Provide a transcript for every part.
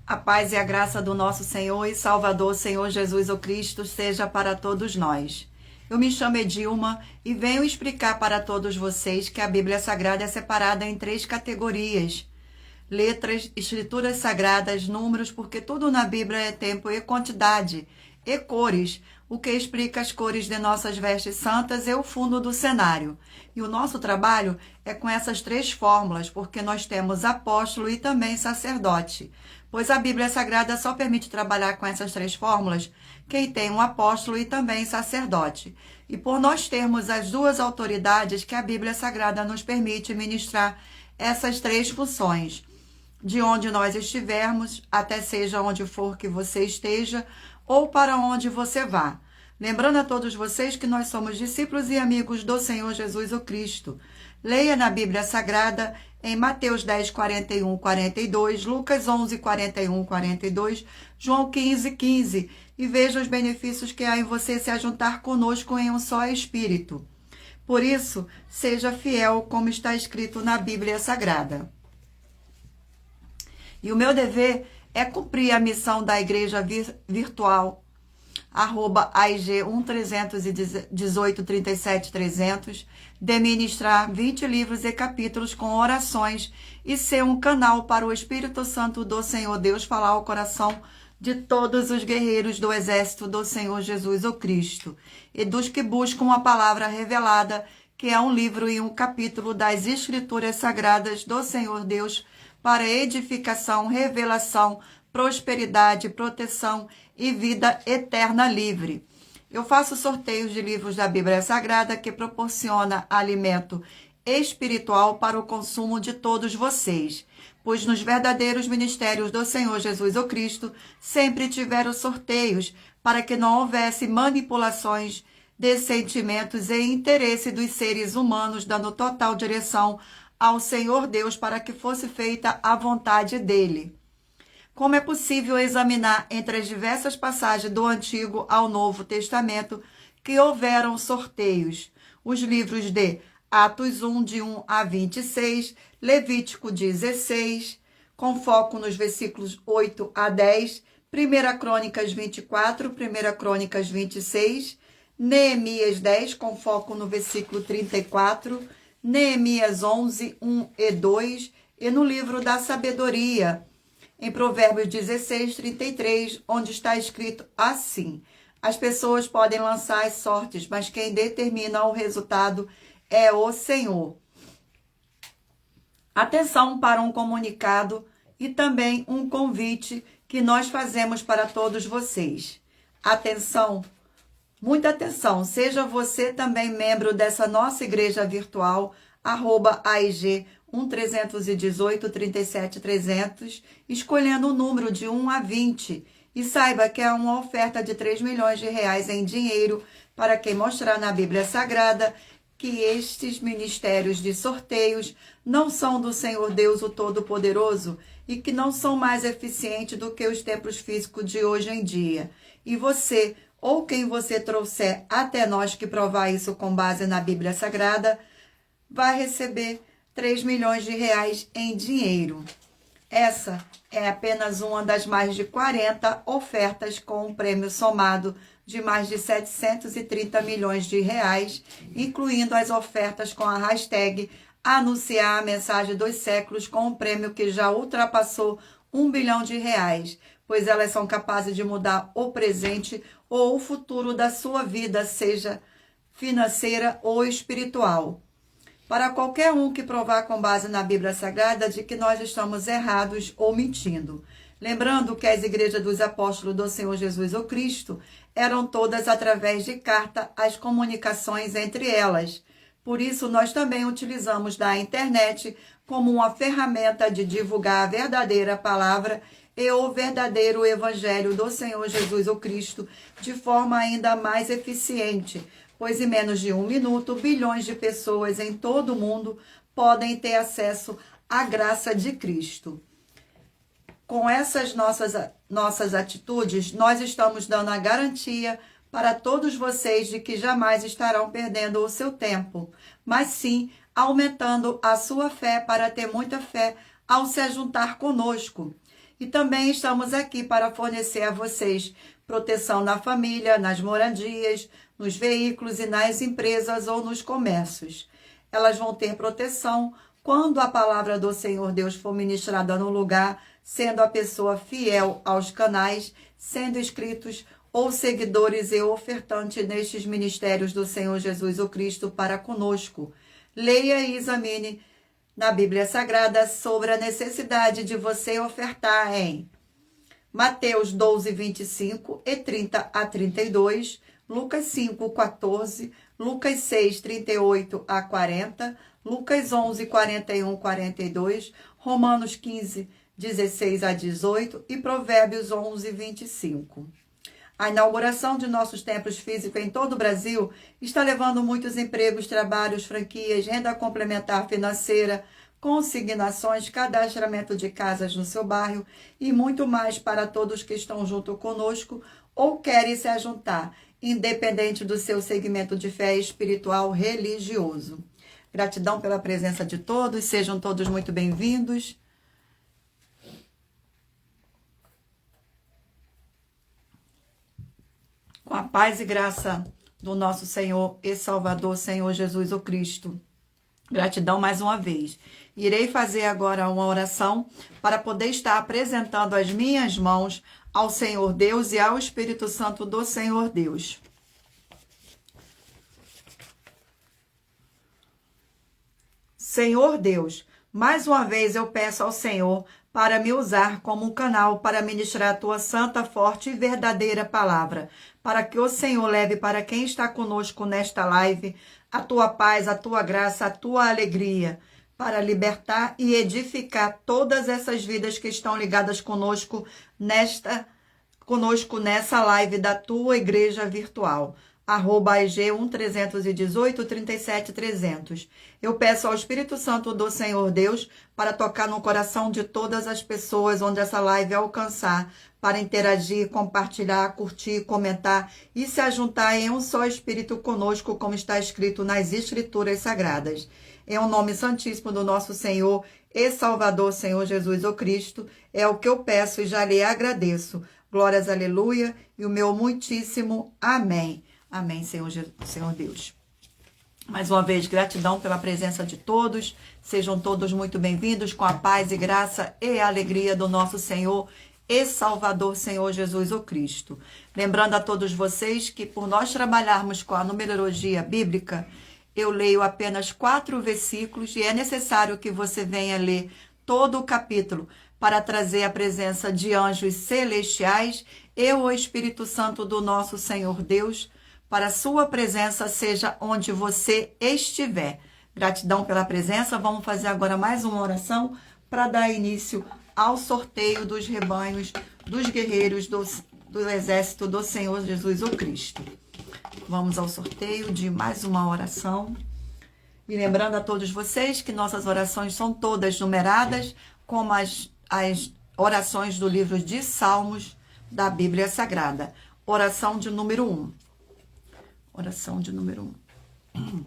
A paz e a graça do nosso Senhor e Salvador, Senhor Jesus o Cristo, seja para todos nós. Eu me chamo Edilma e venho explicar para todos vocês que a Bíblia Sagrada é separada em 3 categorias: letras, escrituras sagradas, números, porque tudo na Bíblia é tempo e quantidade, e cores, o que explica as cores de nossas vestes santas e o fundo do cenário. E o nosso trabalho é com essas 3 fórmulas, porque nós temos apóstolo e também sacerdote. Pois a Bíblia Sagrada só permite trabalhar com essas 3 fórmulas quem tem um apóstolo e também sacerdote. E por nós termos as 2 autoridades que a Bíblia Sagrada nos permite ministrar essas 3 funções. De onde nós estivermos, até seja onde for que você esteja, ou para onde você vá. Lembrando a todos vocês que nós somos discípulos e amigos do Senhor Jesus o Cristo. Leia na Bíblia Sagrada em Mateus 10, 41, 42, Lucas 11, 41, 42, João 15, 15, e veja os benefícios que há em você se ajuntar conosco em um só Espírito. Por isso, seja fiel como está escrito na Bíblia Sagrada. E o meu dever é cumprir a missão da Igreja Virtual, @AIG 1318 37 300, de ministrar 20 livros e capítulos com orações e ser um canal para o Espírito Santo do Senhor Deus falar ao coração de todos os guerreiros do exército do Senhor Jesus o Cristo e dos que buscam a palavra revelada, que é um livro e um capítulo das Escrituras Sagradas do Senhor Deus, para edificação, revelação, prosperidade, proteção e vida eterna livre. Eu faço sorteios de livros da Bíblia Sagrada que proporciona alimento espiritual para o consumo de todos vocês, pois nos verdadeiros ministérios do Senhor Jesus o Cristo sempre tiveram sorteios para que não houvesse manipulações de sentimentos e interesse dos seres humanos, dando total direção ao Senhor Deus para que fosse feita a vontade dele. Como é possível examinar entre as diversas passagens do Antigo ao Novo Testamento que houveram sorteios? Os livros de Atos 1, de 1 a 26, Levítico 16, com foco nos versículos 8 a 10, 1 Crônicas 24, 1 Crônicas 26, Neemias 10, com foco no versículo 34, Neemias 11, 1 e 2, e no livro da Sabedoria, em Provérbios 16, 33, onde está escrito assim: as pessoas podem lançar as sortes, mas quem determina o resultado é o Senhor. Atenção para um comunicado e também um convite que nós fazemos para todos vocês. Atenção, muita atenção, seja você também membro dessa nossa igreja virtual, @AIG 1318 37 300, escolhendo o número de 1 a 20, e saiba que é uma oferta de 3 milhões de reais em dinheiro para quem mostrar na Bíblia Sagrada que estes ministérios de sorteios não são do Senhor Deus o Todo-Poderoso e que não são mais eficientes do que os templos físicos de hoje em dia. E você, ou quem você trouxer até nós que provar isso com base na Bíblia Sagrada, vai receber 3 milhões de reais em dinheiro. Essa é apenas uma das mais de 40 ofertas com um prêmio somado de mais de 730 milhões de reais, incluindo as ofertas com a hashtag Anunciar a Mensagem dos Séculos, com um prêmio que já ultrapassou 1 bilhão de reais, pois elas são capazes de mudar o presente ou o futuro da sua vida, seja financeira ou espiritual. Para qualquer um que provar com base na Bíblia Sagrada de que nós estamos errados ou mentindo. Lembrando que as igrejas dos apóstolos do Senhor Jesus o Cristo eram todas através de carta as comunicações entre elas. Por isso, nós também utilizamos da internet como uma ferramenta de divulgar a verdadeira palavra e o verdadeiro evangelho do Senhor Jesus o Cristo de forma ainda mais eficiente, pois em menos de 1 minuto, bilhões de pessoas em todo o mundo podem ter acesso à graça de Cristo. Com essas nossas atitudes, nós estamos dando a garantia para todos vocês de que jamais estarão perdendo o seu tempo, mas sim aumentando a sua fé para ter muita fé ao se juntar conosco. E também estamos aqui para fornecer a vocês proteção na família, nas moradias, nos veículos e nas empresas ou nos comércios. Elas vão ter proteção quando a palavra do Senhor Deus for ministrada no lugar, sendo a pessoa fiel aos canais, sendo inscritos ou seguidores e ofertantes nestes ministérios do Senhor Jesus o Cristo para conosco. Leia e examine na Bíblia Sagrada sobre a necessidade de você ofertar em Mateus 12, 25 e 30 a 32, Lucas 5, 14, Lucas 6, 38 a 40, Lucas 11, 41, 42, Romanos 15, 16 a 18 e Provérbios 11, 25. A inauguração de nossos templos físicos em todo o Brasil está levando muitos empregos, trabalhos, franquias, renda complementar financeira, consignações, cadastramento de casas no seu bairro e muito mais para todos que estão junto conosco ou querem se ajuntar, independente do seu segmento de fé espiritual religioso. Gratidão pela presença de todos, sejam todos muito bem-vindos. Com a paz e graça do nosso Senhor e Salvador, Senhor Jesus o Cristo. Gratidão mais uma vez. Irei fazer agora uma oração para poder estar apresentando as minhas mãos ao Senhor Deus e ao Espírito Santo do Senhor Deus. Senhor Deus, mais uma vez eu peço ao Senhor para me usar como um canal para ministrar a tua santa, forte e verdadeira palavra, para que o Senhor leve para quem está conosco nesta live a tua paz, a tua graça, a tua alegria, para libertar e edificar todas essas vidas que estão ligadas conosco nessa live da tua igreja virtual. @AEG 1318 37 300. Eu peço ao Espírito Santo do Senhor Deus para tocar no coração de todas as pessoas onde essa live alcançar, para interagir, compartilhar, curtir, comentar e se ajuntar em um só Espírito conosco, como está escrito nas Escrituras Sagradas. Em o nome santíssimo do nosso Senhor e Salvador, Senhor Jesus o Cristo, é o que eu peço e já lhe agradeço. Glórias, aleluia, e o meu muitíssimo amém. Amém, Senhor Deus. Mais uma vez, gratidão pela presença de todos. Sejam todos muito bem-vindos com a paz e graça e alegria do nosso Senhor e Salvador, Senhor Jesus o Cristo. Lembrando a todos vocês que por nós trabalharmos com a numerologia bíblica, eu leio apenas 4 versículos e é necessário que você venha ler todo o capítulo para trazer a presença de anjos celestiais e o Espírito Santo do nosso Senhor Deus, para a sua presença seja onde você estiver. Gratidão pela presença. Vamos fazer agora mais uma oração para dar início ao sorteio dos rebanhos dos guerreiros do exército do Senhor Jesus o Cristo. Vamos ao sorteio de mais uma oração. E lembrando a todos vocês que nossas orações são todas numeradas, como as orações do livro de Salmos da Bíblia Sagrada. Oração de número 1. Oração de número 1.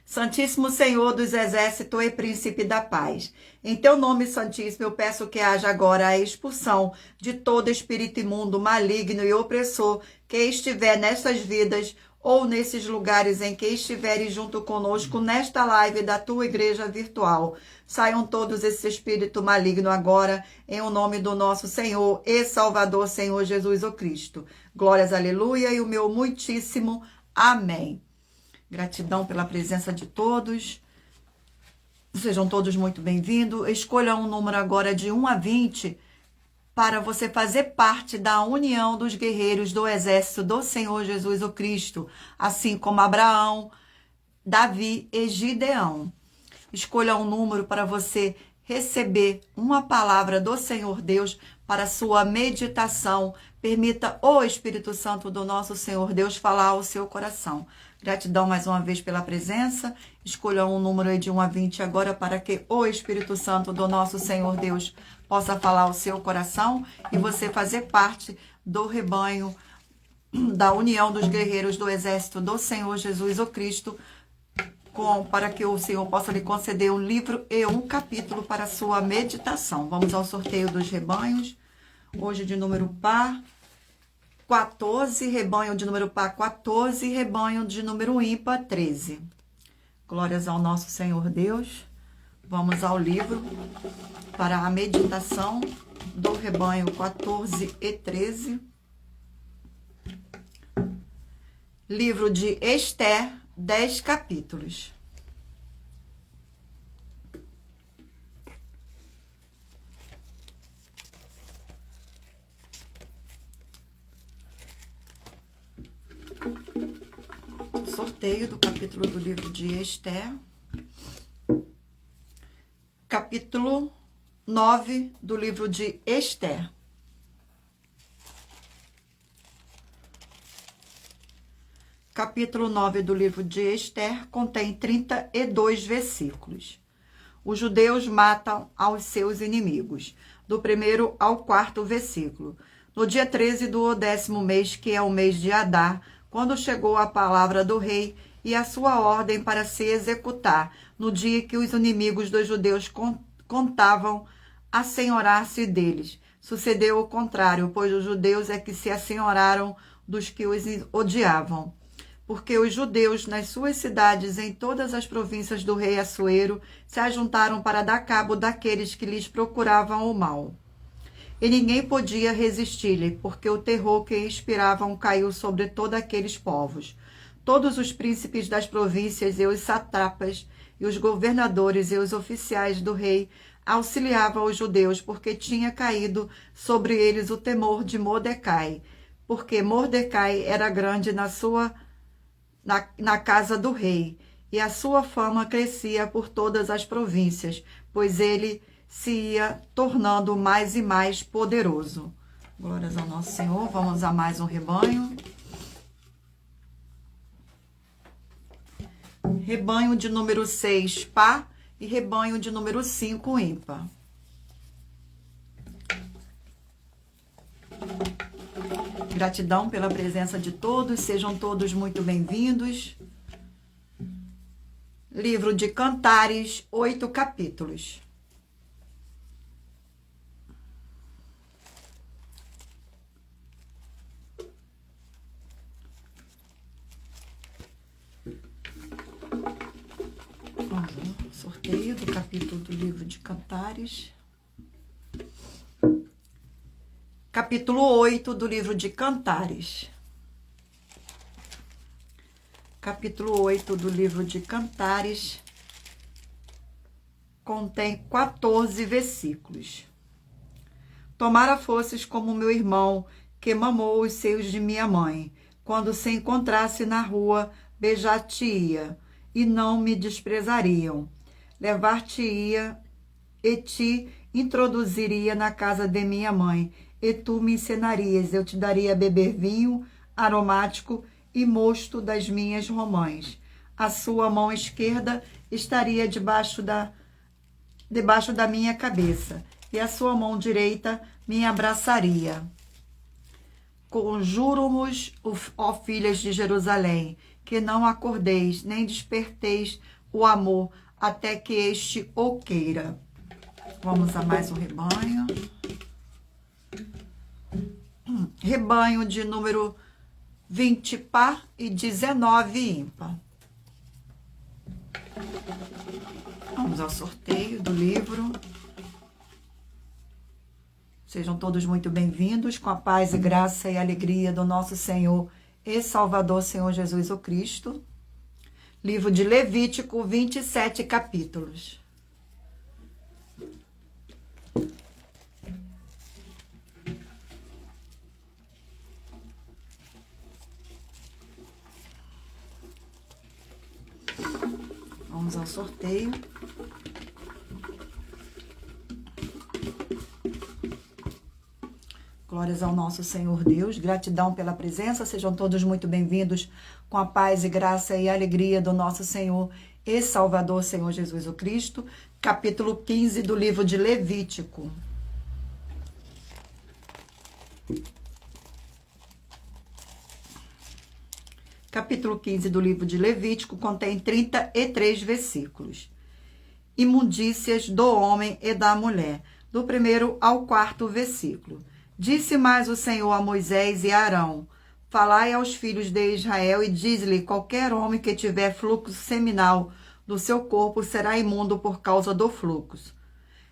Santíssimo Senhor dos Exércitos e Príncipe da Paz, em teu nome santíssimo eu peço que haja agora a expulsão de todo espírito imundo, maligno e opressor que estiver nestas vidas ou nesses lugares em que estiverem junto conosco nesta live da tua igreja virtual. Saiam todos esses espíritos malignos agora, em o nome do nosso Senhor e Salvador, Senhor Jesus o Cristo. Glórias, aleluia, e o meu muitíssimo amém. Gratidão pela presença de todos. Sejam todos muito bem-vindos. Escolha um número agora de 1 a 20 para você fazer parte da união dos guerreiros do exército do Senhor Jesus o Cristo, assim como Abraão, Davi e Gideão. Escolha um número para você receber uma palavra do Senhor Deus para sua meditação. Permita o Espírito Santo do nosso Senhor Deus falar ao seu coração. Gratidão mais uma vez pela presença. Escolha um número de 1 a 20 agora para que o Espírito Santo do nosso Senhor Deus possa falar ao seu coração e você fazer parte do rebanho da união dos guerreiros do exército do Senhor Jesus o Cristo para que o Senhor possa lhe conceder um livro e um capítulo para a sua meditação. Vamos ao sorteio dos rebanhos. Hoje de número par 14, rebanho de número par 14, rebanho de número ímpar 13. Glórias ao nosso Senhor Deus. Vamos ao livro para a meditação do rebanho 14 e 13. Livro de Esther, 10 capítulos. Sorteio do capítulo do livro de Esther. Capítulo 9 do livro de Esther. Capítulo 9 do livro de Esther contém 32 versículos. Os judeus matam aos seus inimigos. Do 1º ao 4º versículo. No dia 13 do 10º mês, que é o mês de Adar, quando chegou a palavra do rei e a sua ordem para se executar, no dia que os inimigos dos judeus contavam assenhorar-se deles. Sucedeu o contrário, pois os judeus é que se assenhoraram dos que os odiavam. Porque os judeus, nas suas cidades, em todas as províncias do rei Assuero, se ajuntaram para dar cabo daqueles que lhes procuravam o mal. E ninguém podia resistir-lhe, porque o terror que inspiravam caiu sobre todos aqueles povos. Todos os príncipes das províncias e os satrapas, e os governadores e os oficiais do rei auxiliavam os judeus, porque tinha caído sobre eles o temor de Mordecai, porque Mordecai era grande na casa do rei, e a sua fama crescia por todas as províncias, pois ele se ia tornando mais e mais poderoso. Glórias ao nosso Senhor. Vamos a mais um rebanho. Rebanho de número 6, par, e rebanho de número 5, ímpar. Gratidão pela presença de todos, sejam todos muito bem-vindos. Livro de Cantares, 8 capítulos. Sorteio do capítulo do livro de Cantares. Capítulo 8 do livro de Cantares. Capítulo 8 do livro de Cantares contém 14 versículos. Tomara fosses como meu irmão, que mamou os seios de minha mãe, quando se encontrasse na rua, beijar-te-ia, e não me desprezariam. Levar-te-ia e te introduziria na casa de minha mãe, e tu me ensinarias, eu te daria a beber vinho aromático e mosto das minhas romãs. A sua mão esquerda estaria debaixo da minha cabeça, e a sua mão direita me abraçaria. Conjuro-vos, ó filhas de Jerusalém, que não acordeis, nem desperteis o amor, até que este o queira. Vamos a mais um rebanho. Rebanho de número 20 par e 19 ímpar. Vamos ao sorteio do livro. Sejam todos muito bem-vindos, com a paz e graça e alegria do nosso Senhor e Salvador, Senhor Jesus o Cristo. Livro de Levítico, 27 capítulos. Vamos ao sorteio. Glórias ao nosso Senhor Deus, gratidão pela presença, sejam todos muito bem-vindos, com a paz e graça e alegria do nosso Senhor e Salvador, Senhor Jesus o Cristo, capítulo 15 do livro de Levítico. capítulo 15 do livro de Levítico contém 33 versículos. Imundícias do homem e da mulher, do 1º ao 4º versículo. Disse mais o Senhor a Moisés e a Arão: falai aos filhos de Israel e diz-lhe: qualquer homem que tiver fluxo seminal do seu corpo será imundo por causa do fluxo.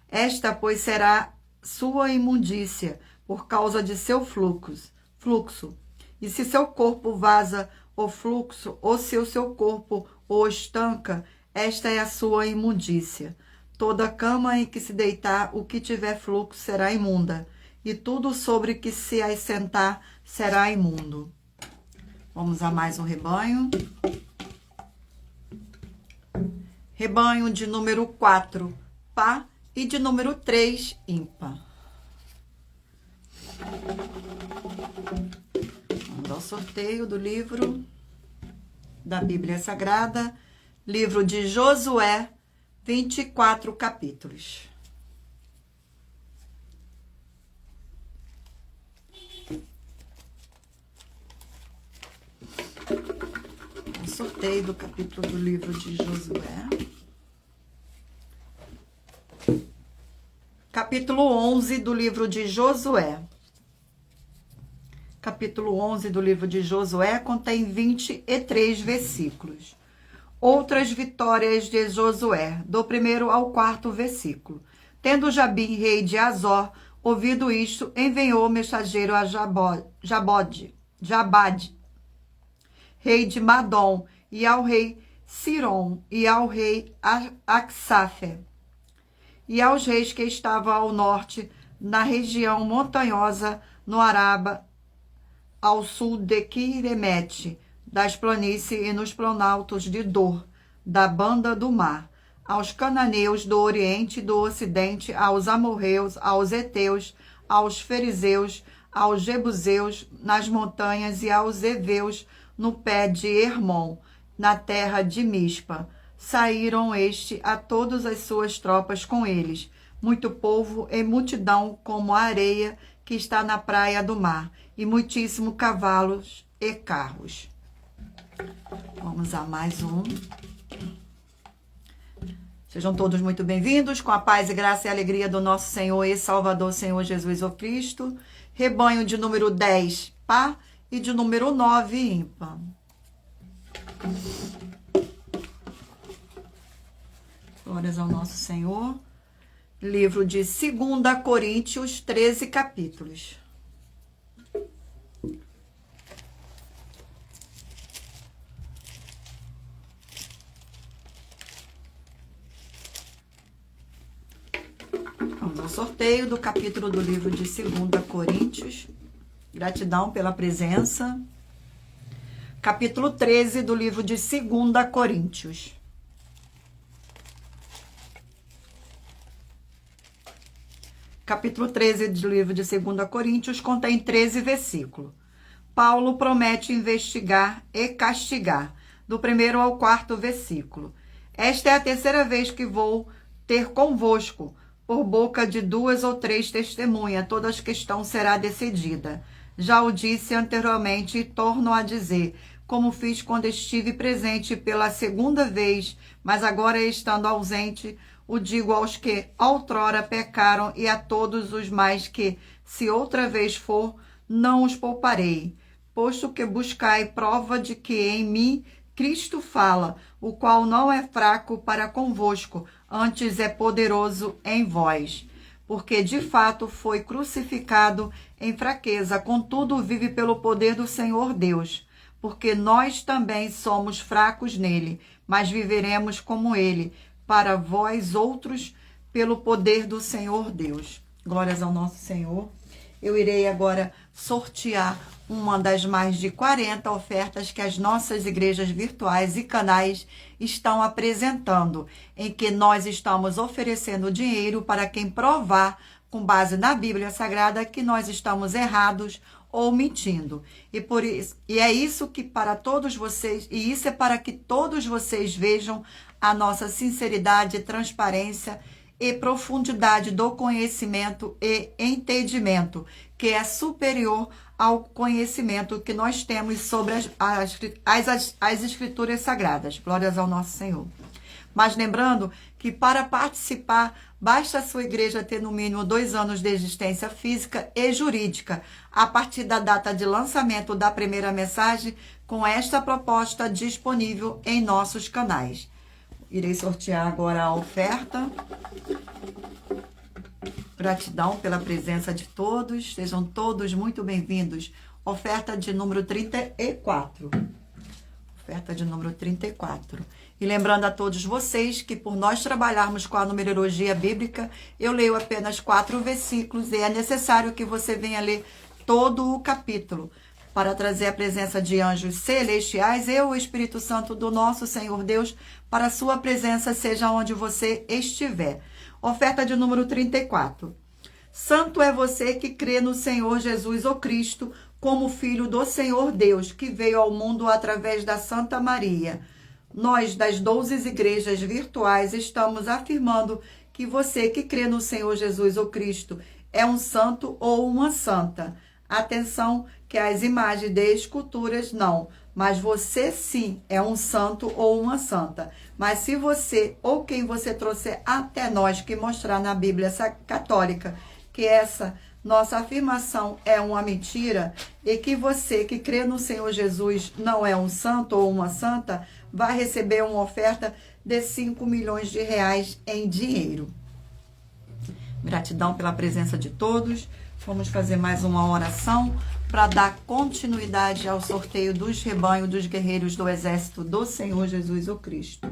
Esta, pois, será sua imundícia por causa de seu fluxo. E se seu corpo vaza o fluxo, ou se o seu corpo o estanca, esta é a sua imundícia. Toda cama em que se deitar o que tiver fluxo será imunda, e tudo sobre que se assentar será imundo. Vamos a mais um rebanho. Rebanho de número 4, pá, e de número 3, ímpar. Vamos ao sorteio do livro da Bíblia Sagrada, livro de Josué, 24 capítulos. O sorteio do capítulo do livro de Josué. Capítulo 11 do livro de Josué. Capítulo 11 do livro de Josué contém 23 versículos. Outras vitórias de Josué, do 1º ao 4º versículo. Tendo Jabim, rei de Azor, ouvido isto, enviou mensageiro a Jabade, rei de Madom, e ao rei Siron, e ao rei Axafe, e aos reis que estavam ao norte, na região montanhosa, no Araba, ao sul de Quiremete, das planícies e nos planaltos de Dor, da banda do mar, aos cananeus do oriente e do ocidente, aos amorreus, aos heteus, aos fariseus, aos jebuseus, nas montanhas, e aos heveus, no pé de Hermon, na terra de Mispa. Saíram a todas as suas tropas com eles, muito povo e multidão como a areia que está na praia do mar, e muitíssimo cavalos e carros. Vamos a mais um. Sejam todos muito bem-vindos, com a paz e graça e alegria do nosso Senhor e Salvador, Senhor Jesus o Cristo. Rebanho de número 10, pá, e de número 9, ímpar. Glórias ao nosso Senhor. Livro de 2 Coríntios, 13 capítulos. Vamos ao sorteio do capítulo do livro de 2 Coríntios. Gratidão pela presença. Capítulo 13 do livro de 2 Coríntios. Capítulo 13 do livro de 2 Coríntios contém 13 versículos. Paulo promete investigar e castigar, do 1º ao 4º versículo. Esta é a terceira vez que vou ter convosco, por boca de 2 ou 3 testemunhas, toda a questão será decidida. Já o disse anteriormente e torno a dizer, como fiz quando estive presente pela segunda vez, mas agora estando ausente, o digo aos que outrora pecaram e a todos os mais que, se outra vez for, não os pouparei. Posto que buscai prova de que em mim Cristo fala, o qual não é fraco para convosco, antes é poderoso em vós. Porque de fato foi crucificado em fraqueza, contudo vive pelo poder do Senhor Deus. Porque nós também somos fracos nele, mas viveremos como ele, para vós outros, pelo poder do Senhor Deus. Glórias ao nosso Senhor. Eu irei agora sortear uma das mais de 40 ofertas que as nossas igrejas virtuais e canais estão apresentando, em que nós estamos oferecendo dinheiro para quem provar, com base na Bíblia Sagrada, que nós estamos errados ou mentindo. E é isso que para todos vocês, e isso é para que todos vocês vejam a nossa sinceridade, transparência e profundidade do conhecimento e entendimento, que é superior ao conhecimento que nós temos sobre as Escrituras Sagradas. Glórias ao nosso Senhor. Mas lembrando que para participar, basta a sua igreja ter no mínimo 2 anos de existência física e jurídica, a partir da data de lançamento da primeira mensagem, com esta proposta disponível em nossos canais. Irei sortear agora a oferta. Gratidão pela presença de todos, sejam todos muito bem-vindos. Oferta de número 34. Oferta de número 34. E lembrando a todos vocês que por nós trabalharmos com a numerologia bíblica, eu leio apenas 4 versículos e é necessário que você venha ler todo o capítulo para trazer a presença de anjos celestiais e o Espírito Santo do nosso Senhor Deus para a sua presença, seja onde você estiver. Oferta de número 34. Santo é você que crê no Senhor Jesus, o Cristo, como Filho do Senhor Deus, que veio ao mundo através da Santa Maria. Nós, das 12 igrejas virtuais, estamos afirmando que você que crê no Senhor Jesus, o Cristo, é um santo ou uma santa. Atenção que as imagens de esculturas não, mas você sim é um santo ou uma santa. Mas se você ou quem você trouxer até nós que mostrar na Bíblia católica que essa nossa afirmação é uma mentira e que você que crê no Senhor Jesus não é um santo ou uma santa, vai receber uma oferta de 5 milhões de reais em dinheiro. Gratidão pela presença de todos. Vamos fazer mais uma oração para dar continuidade ao sorteio dos rebanhos dos guerreiros do exército do Senhor Jesus o Cristo.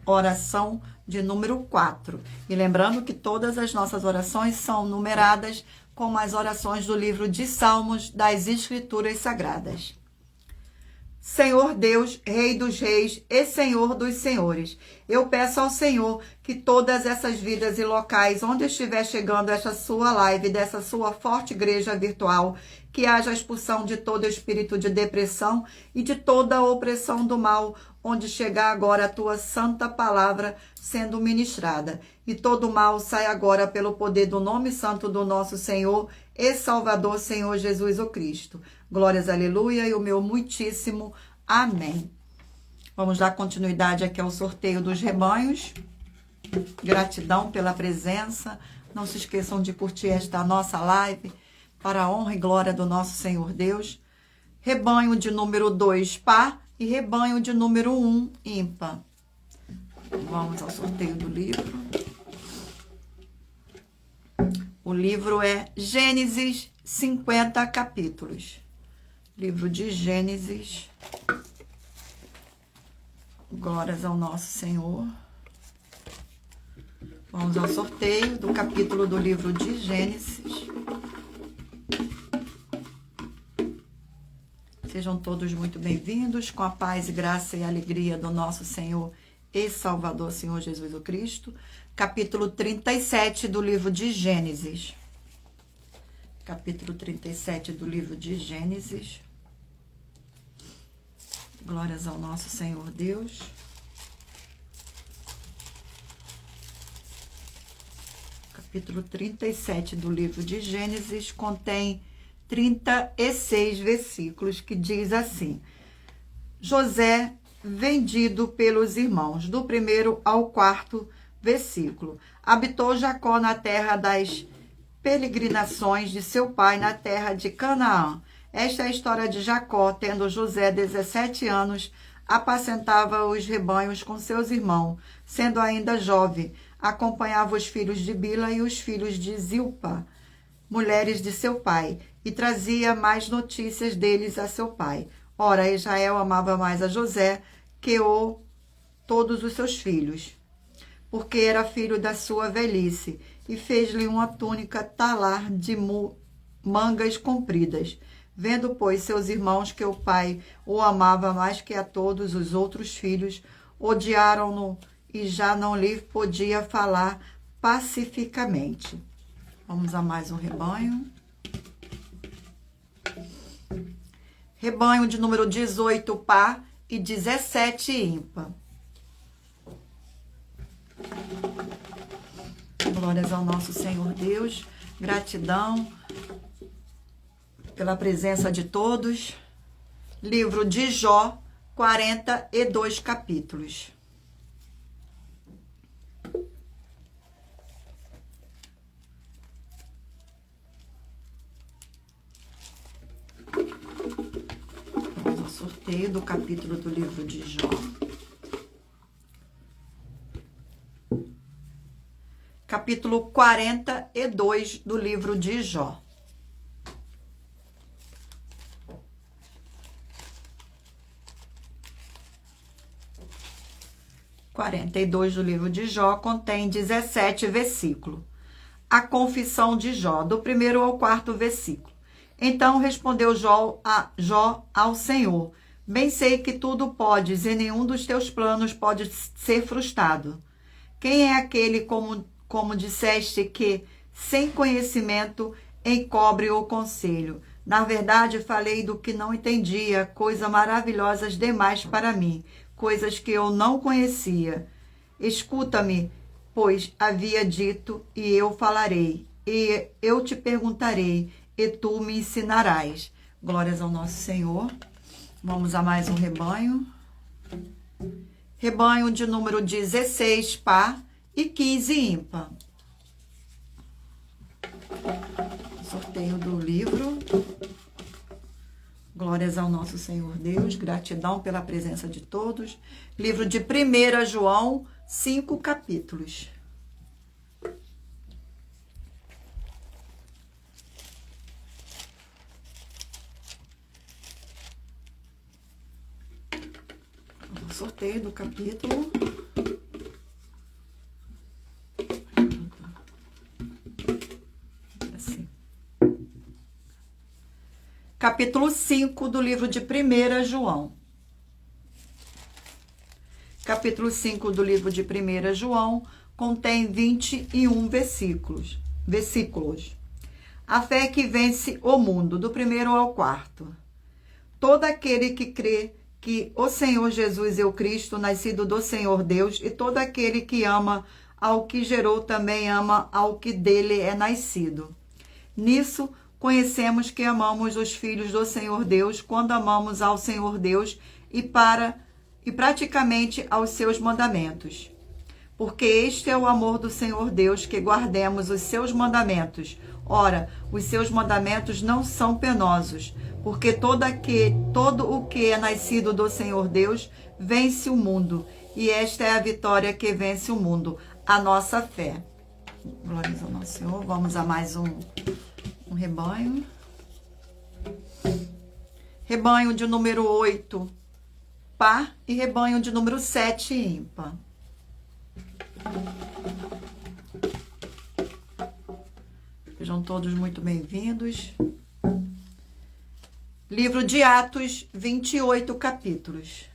Oração de número 4. E lembrando que todas as nossas orações são numeradas como as orações do livro de Salmos das Escrituras Sagradas. Senhor Deus, Rei dos Reis e Senhor dos Senhores, eu peço ao Senhor que todas essas vidas e locais onde estiver chegando esta sua live, dessa sua forte igreja virtual, que haja a expulsão de todo espírito de depressão e de toda a opressão do mal, onde chegar agora a tua santa palavra sendo ministrada. E todo mal sai agora pelo poder do nome santo do nosso Senhor e Salvador, Senhor Jesus o Cristo. Glórias, aleluia, e o meu muitíssimo amém. Vamos dar continuidade aqui ao sorteio dos rebanhos. Gratidão pela presença. Não se esqueçam de curtir esta nossa live para a honra e glória do nosso Senhor Deus. Rebanho de número 2, par, e rebanho de número 1, ímpar. Vamos ao sorteio do livro. O livro é Gênesis, 50 capítulos. Livro de Gênesis. Glórias ao nosso Senhor. Vamos ao sorteio do capítulo do livro de Gênesis. Sejam todos muito bem-vindos, com a paz, graça e alegria do nosso Senhor e Salvador, Senhor Jesus o Cristo. Capítulo 37 do livro de Gênesis. Capítulo 37 do livro de Gênesis. Glórias ao nosso Senhor Deus. Capítulo 37 do livro de Gênesis contém 36 versículos, que diz assim: José vendido pelos irmãos, do 1º ao 4º versículo. Habitou Jacó na terra das peregrinações de seu pai, na terra de Canaã. Esta é a história de Jacó. Tendo José 17 anos, apacentava os rebanhos com seus irmãos. Sendo ainda jovem, acompanhava os filhos de Bila e os filhos de Zilpa, mulheres de seu pai, e trazia mais notícias deles a seu pai. Ora, Israel amava mais a José que todos os seus filhos, porque era filho da sua velhice, e fez-lhe uma túnica talar de mangas compridas. Vendo, pois, seus irmãos que o pai o amava mais que a todos os outros filhos, odiaram-no e já não lhe podia falar pacificamente. Vamos a mais um rebanho. Rebanho de número 18, par, e 17, ímpar. Glórias ao nosso Senhor Deus. Gratidão pela presença de todos. Livro de Jó, 42 capítulos. Vamos ao sorteio do capítulo do livro de Jó. Capítulo 42 do livro de Jó. O 42 do livro de Jó contém 17 versículos. A confissão de Jó, do 1º ao 4º versículo. Então respondeu Jó ao Senhor: bem sei que tudo podes, e nenhum dos teus planos pode ser frustrado. Quem é aquele, como disseste, que, sem conhecimento, encobre o conselho? Na verdade, falei do que não entendia, coisas maravilhosas demais para mim, coisas que eu não conhecia. Escuta-me, pois havia dito, e eu falarei, e eu te perguntarei, e tu me ensinarás. Glórias ao nosso Senhor. Vamos a mais um rebanho. Rebanho de número 16, par, e 15, ímpar. Sorteio do livro. Glórias ao nosso Senhor Deus. Gratidão pela presença de todos. Livro de 1 João, 5 capítulos. Sorteio do capítulo. Assim. Capítulo 5 do livro de 1 João. Capítulo 5 do livro de 1 João contém 21 versículos. A fé que vence o mundo, do 1º ao 4º. Todo aquele que crê que o Senhor Jesus é o Cristo, nascido do Senhor Deus, e todo aquele que ama ao que gerou também ama ao que dele é nascido. Nisso conhecemos que amamos os filhos do Senhor Deus, quando amamos ao Senhor Deus e praticamente aos seus mandamentos. Porque este é o amor do Senhor Deus, que guardemos os seus mandamentos. Ora, os seus mandamentos não são penosos, porque todo o que é nascido do Senhor Deus vence o mundo, e esta é a vitória que vence o mundo, a nossa fé. Glórias ao nosso Senhor. Vamos a mais um rebanho. Rebanho de número 8, par, e rebanho de número 7, ímpar. Sejam todos muito bem-vindos. Livro de Atos, 28 capítulos.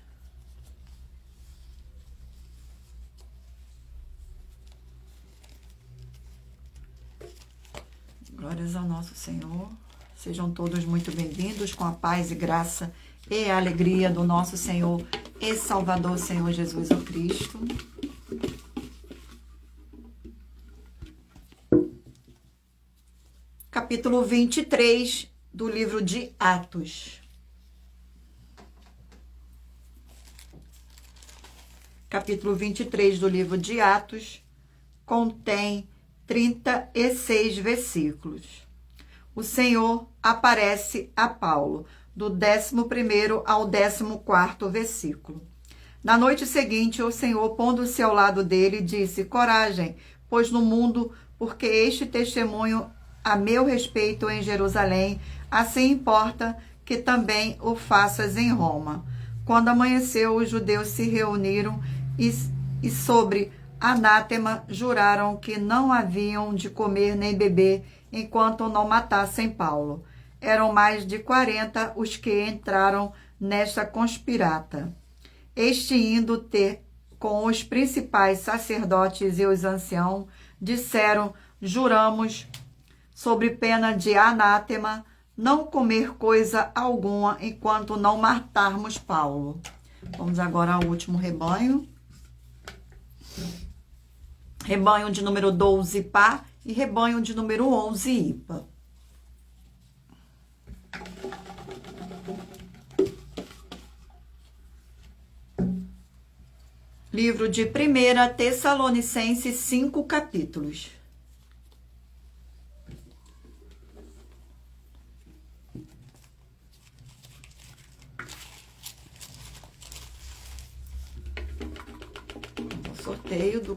Glórias ao nosso Senhor. Sejam todos muito bem-vindos, com a paz e graça e a alegria do nosso Senhor e Salvador, Senhor Jesus o Cristo. Capítulo 23 do livro de Atos. Capítulo 23 do livro de Atos contém 36 versículos. O Senhor aparece a Paulo, do 11º ao 14º versículo. Na noite seguinte, o Senhor, pondo-se ao lado dele, disse: coragem, pois no mundo, porque este testemunho a meu respeito em Jerusalém, assim importa que também o faças em Roma. Quando amanheceu, os judeus se reuniram e sobre anátema juraram que não haviam de comer nem beber enquanto não matassem Paulo. Eram mais de 40 os que entraram nesta conspirata. Este, indo ter com os principais sacerdotes e os anciãos, disseram: juramos sobre pena de anátema, não comer coisa alguma enquanto não matarmos Paulo. Vamos agora ao último rebanho. Rebanho de número 12, par, e rebanho de número 11, ímpar. livro de 1 Tessalonicenses, 5 capítulos. O sorteio do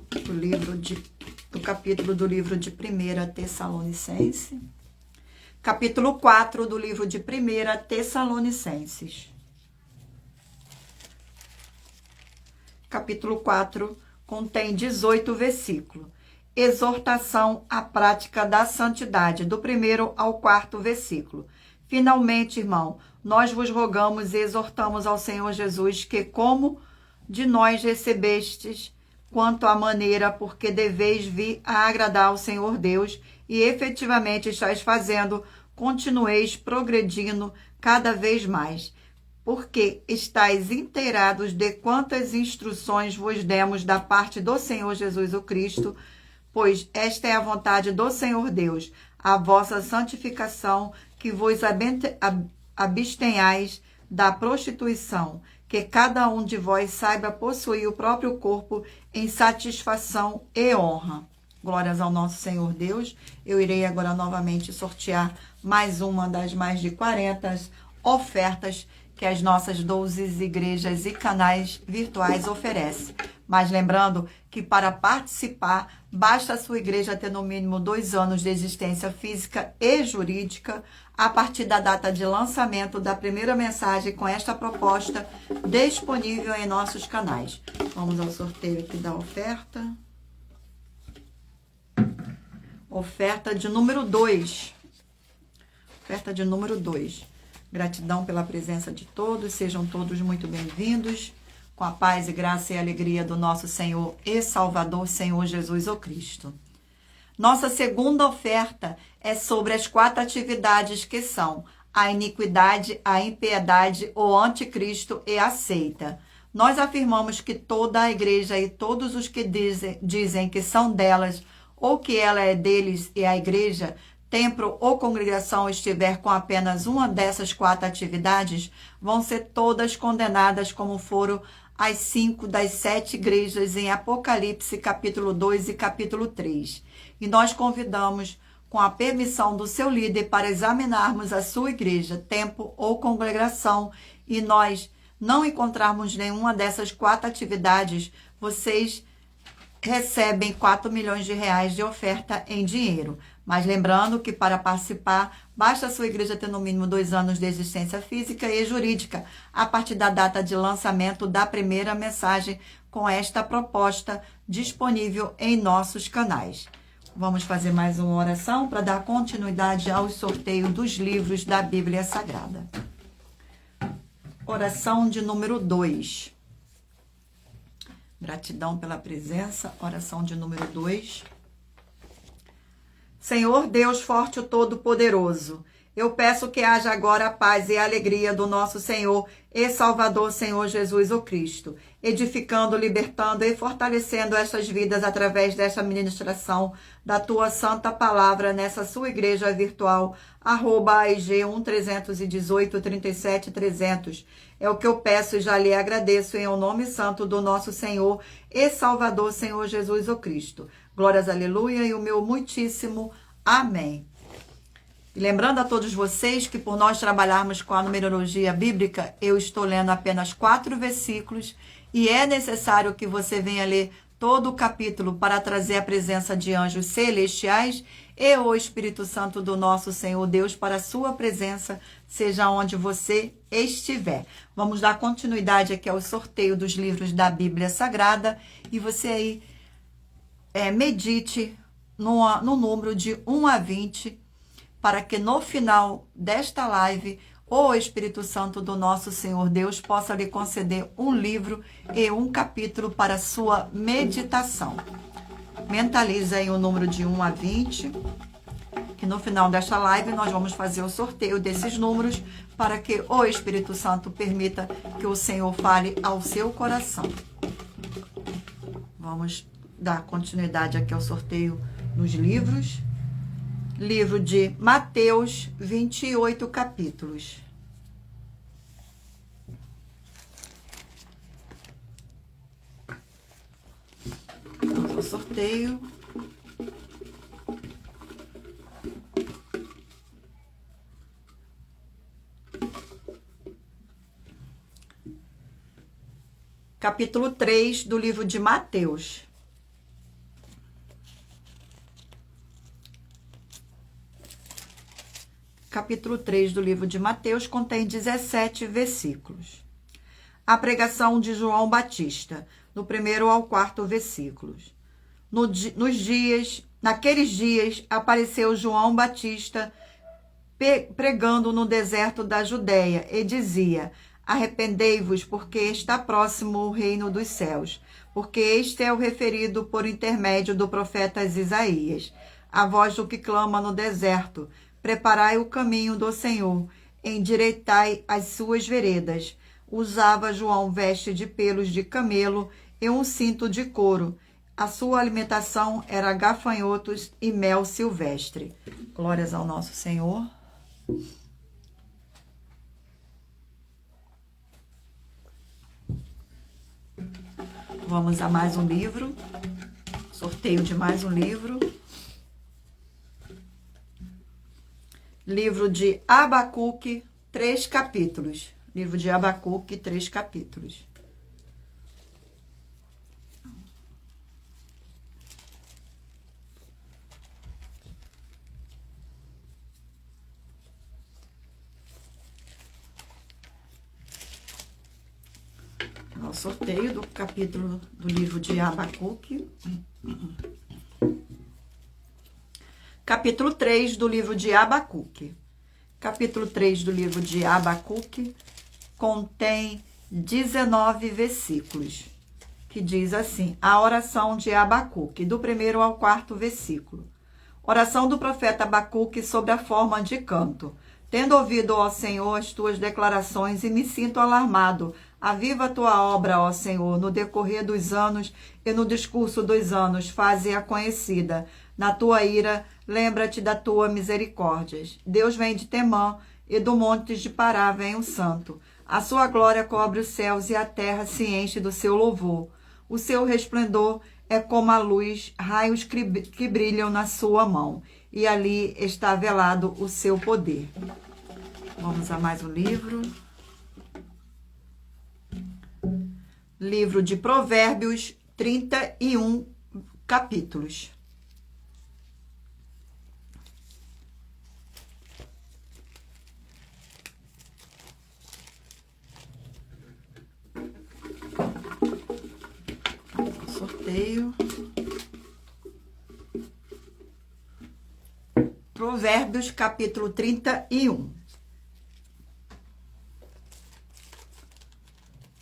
capítulo do livro de 1 Tessalonicenses. Capítulo 4 do livro de 1 Tessalonicenses. Capítulo 4 contém 18 versículos. Exortação à prática da santidade, do 1º ao 4º versículo. Finalmente, irmão, nós vos rogamos e exortamos ao Senhor Jesus que, como de nós recebestes, quanto à maneira porque deveis vir a agradar ao Senhor Deus, e efetivamente estáis fazendo, continueis progredindo cada vez mais, porque estáis inteirados de quantas instruções vos demos da parte do Senhor Jesus o Cristo, pois esta é a vontade do Senhor Deus, a vossa santificação, que vos abstenhais da prostituição, que cada um de vós saiba possuir o próprio corpo em satisfação e honra. Glórias ao nosso Senhor Deus. Eu irei agora novamente sortear mais uma das mais de 40 ofertas que as nossas 12 igrejas e canais virtuais oferecem. Mas lembrando que para participar, basta a sua igreja ter no mínimo 2 anos de existência física e jurídica a partir da data de lançamento da primeira mensagem com esta proposta disponível em nossos canais. Vamos ao sorteio aqui da oferta. Oferta de número 2. Oferta de número 2. Gratidão pela presença de todos, sejam todos muito bem-vindos, com a paz e graça e alegria do nosso Senhor e Salvador, Senhor Jesus o Cristo. Nossa segunda oferta é sobre as 4 atividades que são a iniquidade, a impiedade, o anticristo e a seita. Nós afirmamos que toda a igreja e todos os que dizem que são delas ou que ela é deles e a igreja, templo ou congregação estiver com apenas uma dessas 4 atividades, vão ser todas condenadas como foram as 5 das 7 igrejas em Apocalipse, capítulo 2 e capítulo 3. E nós convidamos, com a permissão do seu líder, para examinarmos a sua igreja, templo ou congregação, e nós não encontrarmos nenhuma dessas 4 atividades, vocês recebem 4 milhões de reais de oferta em dinheiro. Mas lembrando que para participar, basta a sua igreja ter no mínimo 2 anos de existência física e jurídica, a partir da data de lançamento da primeira mensagem com esta proposta disponível em nossos canais. Vamos fazer mais uma oração para dar continuidade ao sorteio dos livros da Bíblia Sagrada. Oração de número 2. Gratidão pela presença. Oração de número 2. Senhor Deus forte e todo-poderoso, eu peço que haja agora a paz e a alegria do nosso Senhor e Salvador, Senhor Jesus o Cristo, edificando, libertando e fortalecendo estas vidas através desta ministração da Tua Santa Palavra nessa sua igreja virtual, @AIG 1-318-37-300. É o que eu peço e já lhe agradeço em o nome santo do nosso Senhor e Salvador, Senhor Jesus o Cristo. Glórias, aleluia, e o meu muitíssimo amém. E lembrando a todos vocês que por nós trabalharmos com a numerologia bíblica, eu estou lendo apenas 4 versículos e é necessário que você venha ler todo o capítulo para trazer a presença de anjos celestiais e o Espírito Santo do nosso Senhor Deus para a sua presença, seja onde você estiver. Vamos dar continuidade aqui ao sorteio dos livros da Bíblia Sagrada e você aí medite no número de 1 a 20, para que no final desta live o Espírito Santo do nosso Senhor Deus possa lhe conceder um livro e um capítulo para sua meditação. Mentalize aí o número de 1 a 20, que no final desta live nós vamos fazer o sorteio desses números para que o Espírito Santo permita que o Senhor fale ao seu coração. Vamos dar continuidade aqui ao sorteio nos livros. Livro de Mateus, 28 capítulos. Vamos ao sorteio. Capítulo 3 do livro de Mateus. Capítulo 3 do livro de Mateus contém 17 versículos. A pregação de João Batista, do 1º ao 4º versículos. Naqueles dias, apareceu João Batista pregando no deserto da Judeia e dizia: arrependei-vos, porque está próximo o reino dos céus, porque este é o referido por intermédio do profeta Isaías. A voz do que clama no deserto: preparai o caminho do Senhor, endireitai as suas veredas. Usava João veste de pelos de camelo e um cinto de couro. A sua alimentação era gafanhotos e mel silvestre. Glórias ao nosso Senhor. Vamos a mais um livro. Sorteio de mais um livro. Livro de Abacuque, 3 capítulos. Livro de Abacuque, 3 capítulos. O sorteio do capítulo do livro de Abacuque. Capítulo 3 do livro de Abacuque. Capítulo 3 do livro de Abacuque contém 19 versículos, que diz assim: a oração de Abacuque, do 1º ao 4º versículo. Oração do profeta Abacuque sobre a forma de canto. Tendo ouvido, ó Senhor, as tuas declarações e me sinto alarmado. Aviva a tua obra, ó Senhor, no decorrer dos anos e no discurso dos anos, faze-a conhecida. Na tua ira, lembra-te da tua misericórdia. Deus vem de Temã e do monte de Pará vem o santo. A sua glória cobre os céus e a terra se enche do seu louvor. O seu resplendor é como a luz, raios que brilham na sua mão. E ali está velado o seu poder. Vamos a mais um livro. Livro de Provérbios, 31 capítulos. Sorteio. Provérbios, capítulo 31.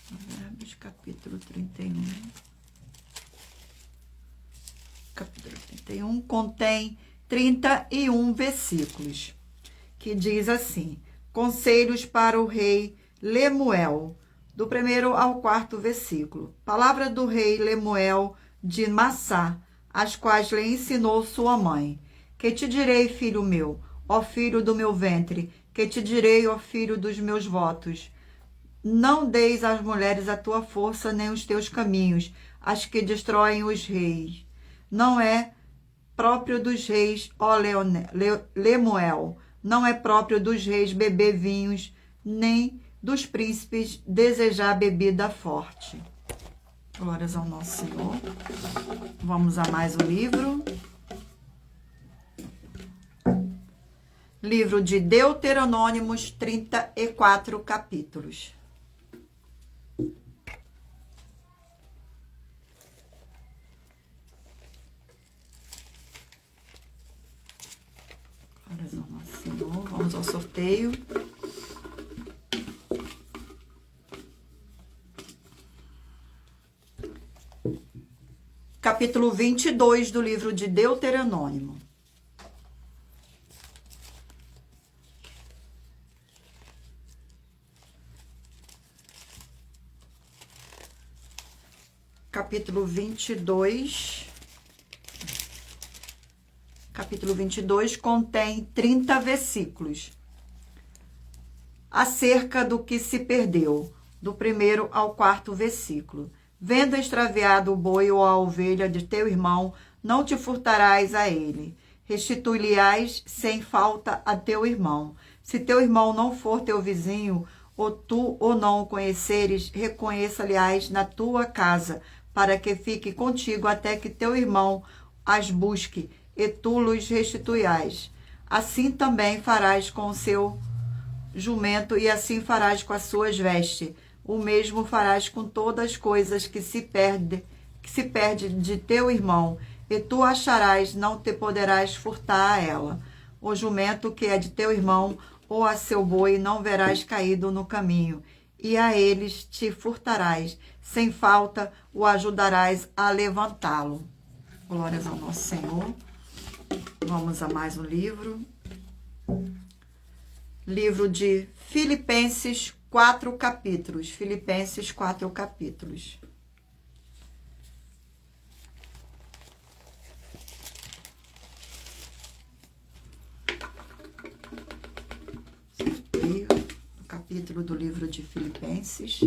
Provérbios, capítulo 31. Capítulo 31 contém 31 versículos, que diz assim: conselhos para o rei Lemuel, do 1º ao 4º versículo. Palavra do rei Lemuel de Massá, as quais lhe ensinou sua mãe. Que te direi, filho meu, ó filho do meu ventre? Que te direi, ó filho dos meus votos? Não deis às mulheres a tua força, nem os teus caminhos, as que destroem os reis. Não é próprio dos reis, ó Lemuel, não é próprio dos reis beber vinhos, nem dos príncipes desejar bebida forte. Glórias ao nosso Senhor. Vamos a mais um livro. Livro de Deuteronômicos, 34 capítulos. Glórias ao nosso Senhor. Vamos ao sorteio. Capítulo 22 do livro de Deuteronômio. Capítulo 22. Capítulo 22 contém 30 versículos. Acerca do que se perdeu, do 1º ao 4º versículo. Vendo extraviado o boi ou a ovelha de teu irmão, não te furtarás a ele. Restitui-lhe-ás sem falta a teu irmão. Se teu irmão não for teu vizinho, ou tu ou não o conheceres, reconheça-lhe-ás na tua casa, para que fique contigo até que teu irmão as busque, e tu lhes restituirás. Assim também farás com o seu jumento, e assim farás com as suas vestes. O mesmo farás com todas as coisas que se perde de teu irmão, e tu acharás, não te poderás furtar a ela. O jumento que é de teu irmão, ou a seu boi, não verás caído no caminho, e a eles te furtarás, sem falta o ajudarás a levantá-lo. Glórias ao nosso Senhor. Vamos a mais um livro. Livro de Filipenses, 4 capítulos. Filipenses, 4 capítulos. O capítulo do livro de Filipenses.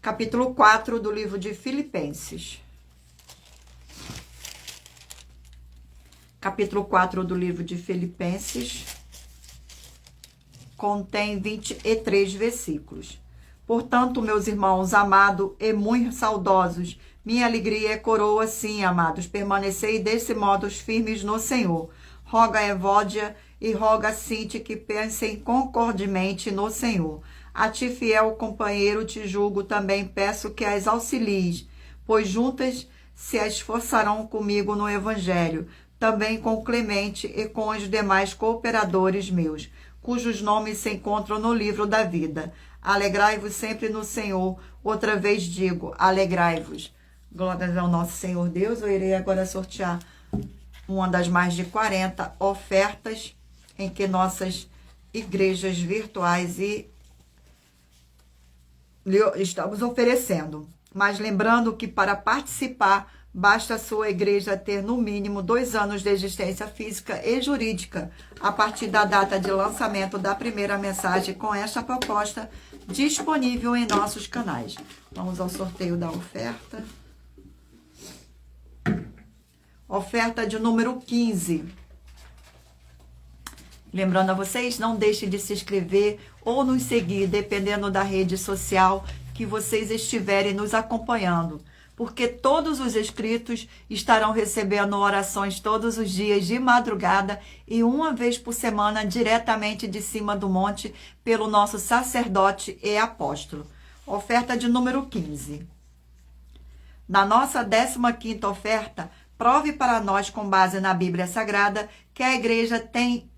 Capítulo 4 do livro de Filipenses. Capítulo 4 do livro de Filipenses contém 23 versículos. Portanto, meus irmãos, amados e muito saudosos, minha alegria é coroa, sim, amados. Permanecei desse modo firmes no Senhor. Roga a Evódia e roga a Sinti que pensem concordemente no Senhor. A ti, fiel companheiro, te julgo, também peço que as auxilies, pois juntas se esforçarão comigo no Evangelho, também com Clemente e com os demais cooperadores meus, cujos nomes se encontram no livro da vida. Alegrai-vos sempre no Senhor. Outra vez digo, alegrai-vos. Glórias ao nosso Senhor Deus. Eu irei agora sortear uma das mais de 40 ofertas em que nossas igrejas virtuais estamos oferecendo. Mas lembrando que para participar, basta a sua igreja ter no mínimo 2 anos de existência física e jurídica a partir da data de lançamento da primeira mensagem com esta proposta disponível em nossos canais. Vamos ao sorteio da oferta. Oferta de número 15. Lembrando a vocês, não deixem de se inscrever ou nos seguir, dependendo da rede social que vocês estiverem nos acompanhando, porque todos os inscritos estarão recebendo orações todos os dias de madrugada e uma vez por semana diretamente de cima do monte pelo nosso sacerdote e apóstolo. Oferta de número 15. Na nossa 15ª oferta, prove para nós com base na Bíblia Sagrada que a igreja tem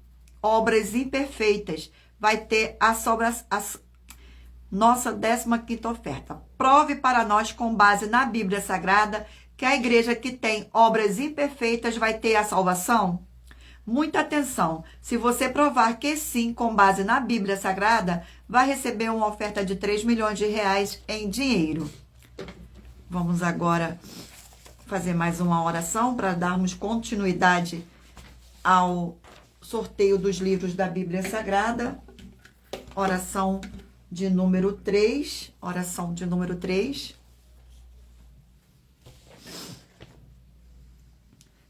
obras imperfeitas. Vai ter nossa 15ª oferta. Prove para nós com base na Bíblia Sagrada que a igreja que tem obras imperfeitas vai ter a salvação? Muita atenção. Se você provar que sim, com base na Bíblia Sagrada, vai receber uma oferta de 3 milhões de reais em dinheiro. Vamos agora fazer mais uma oração para darmos continuidade ao sorteio dos livros da Bíblia Sagrada. Oração de número 3. Oração de número 3.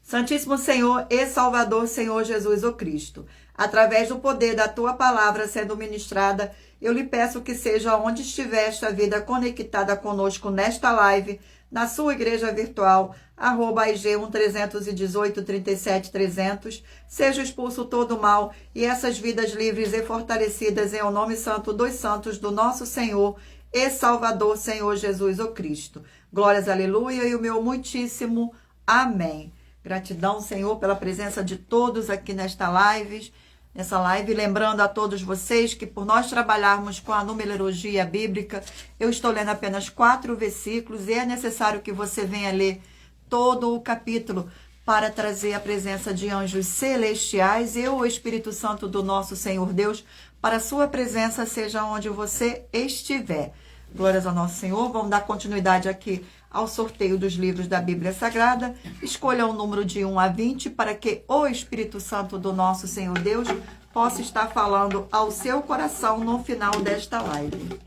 Santíssimo Senhor e Salvador, Senhor Jesus o Cristo, através do poder da Tua palavra sendo ministrada, eu lhe peço que seja onde estiver esta vida conectada conosco nesta live, na sua igreja virtual, @IG13183730, seja expulso todo o mal e essas vidas livres e fortalecidas em o nome santo dos santos do nosso Senhor e Salvador, Senhor Jesus o Cristo. Glórias, aleluia, e o meu muitíssimo amém. Gratidão, Senhor, pela presença de todos aqui nessa live. Lembrando a todos vocês que por nós trabalharmos com a numerologia bíblica, eu estou lendo apenas 4 versículos e é necessário que você venha ler todo o capítulo para trazer a presença de anjos celestiais e o Espírito Santo do nosso Senhor Deus para a sua presença, seja onde você estiver. Glórias ao nosso Senhor. Vamos dar continuidade aqui ao sorteio dos livros da Bíblia Sagrada. Escolha um número de 1 a 20 para que o Espírito Santo do nosso Senhor Deus possa estar falando ao seu coração no final desta live.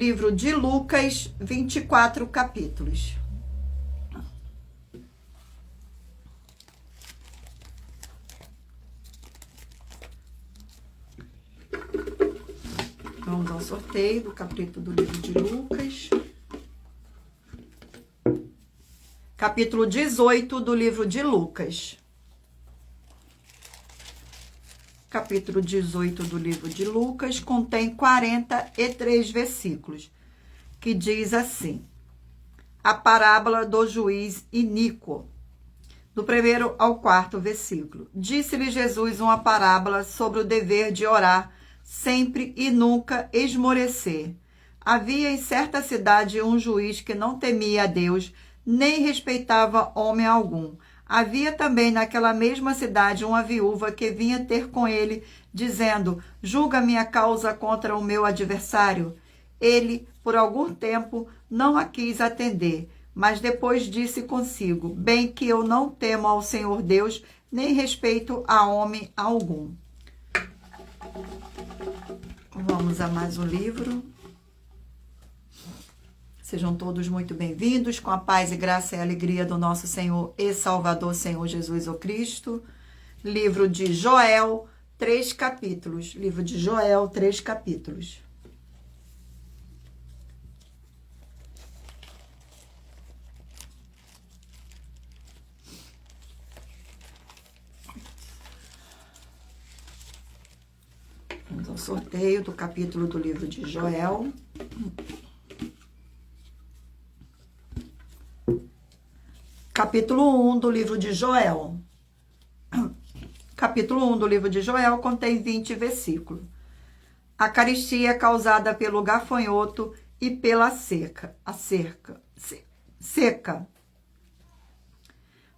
livro de Lucas, 24 capítulos. Vamos ao sorteio do capítulo do livro de Lucas. Capítulo 18 do livro de Lucas. Capítulo 18 do livro de Lucas contém 43 versículos, que diz assim: a parábola do juiz iníquo. Do 1º ao 4º versículo. Disse-lhe Jesus uma parábola sobre o dever de orar sempre e nunca esmorecer. Havia em certa cidade um juiz que não temia a Deus, nem respeitava homem algum. Havia também naquela mesma cidade uma viúva que vinha ter com ele, dizendo: julga minha causa contra o meu adversário. Ele, por algum tempo, não a quis atender, mas depois disse consigo: bem que eu não temo ao Senhor Deus, nem respeito a homem algum. Vamos a mais um livro. Sejam todos muito bem-vindos, com a paz e graça e alegria do nosso Senhor e Salvador, Senhor Jesus o Cristo. Livro de Joel, 3 capítulos. Livro de Joel, 3 capítulos. Vamos ao sorteio do capítulo do livro de Joel. Capítulo 1 do livro de Joel. Capítulo 1 do livro de Joel contém 20 versículos. A carestia causada pelo gafanhoto e pela seca.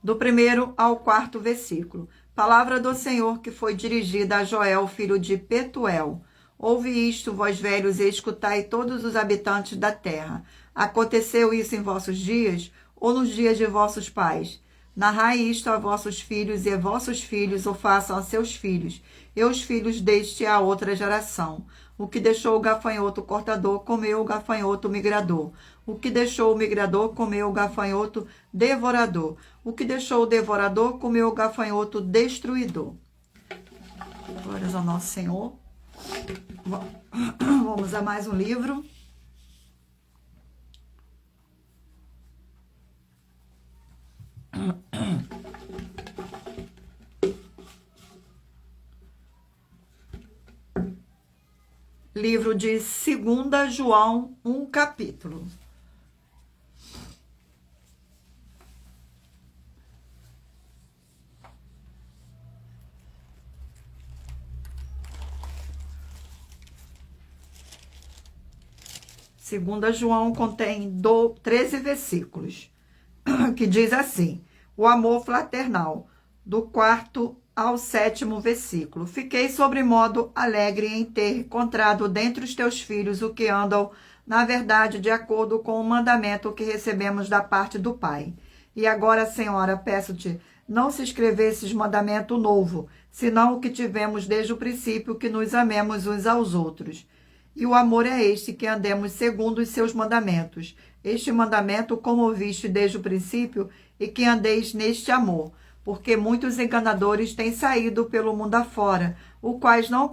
Do 1º ao 4º versículo. Palavra do Senhor que foi dirigida a Joel, filho de Petuel. Ouve isto, vós velhos, e escutai todos os habitantes da terra. Aconteceu isso em vossos dias, ou nos dias de vossos pais? Narrai isto a vossos filhos, e vossos filhos o façam a seus filhos, e os filhos deste a outra geração. O que deixou o gafanhoto cortador, comeu o gafanhoto migrador. O que deixou o migrador, comeu o gafanhoto devorador. O que deixou o devorador, comeu o gafanhoto destruidor. Glórias ao nosso Senhor. Vamos a mais um livro. Livro de 2 João, 1 capítulo. Segunda João contém 13 versículos, que diz assim: o amor fraternal, do 4º ao 7º versículo. Fiquei sobremodo alegre em ter encontrado dentre os teus filhos o que andam, na verdade, de acordo com o mandamento que recebemos da parte do Pai. E agora, Senhora, peço-te, não se escrevesses mandamento novo, senão o que tivemos desde o princípio, que nos amemos uns aos outros. E o amor é este, que andemos segundo os seus mandamentos. Este mandamento, como ouviste desde o princípio, e que andeis neste amor. Porque muitos enganadores têm saído pelo mundo afora, os quais não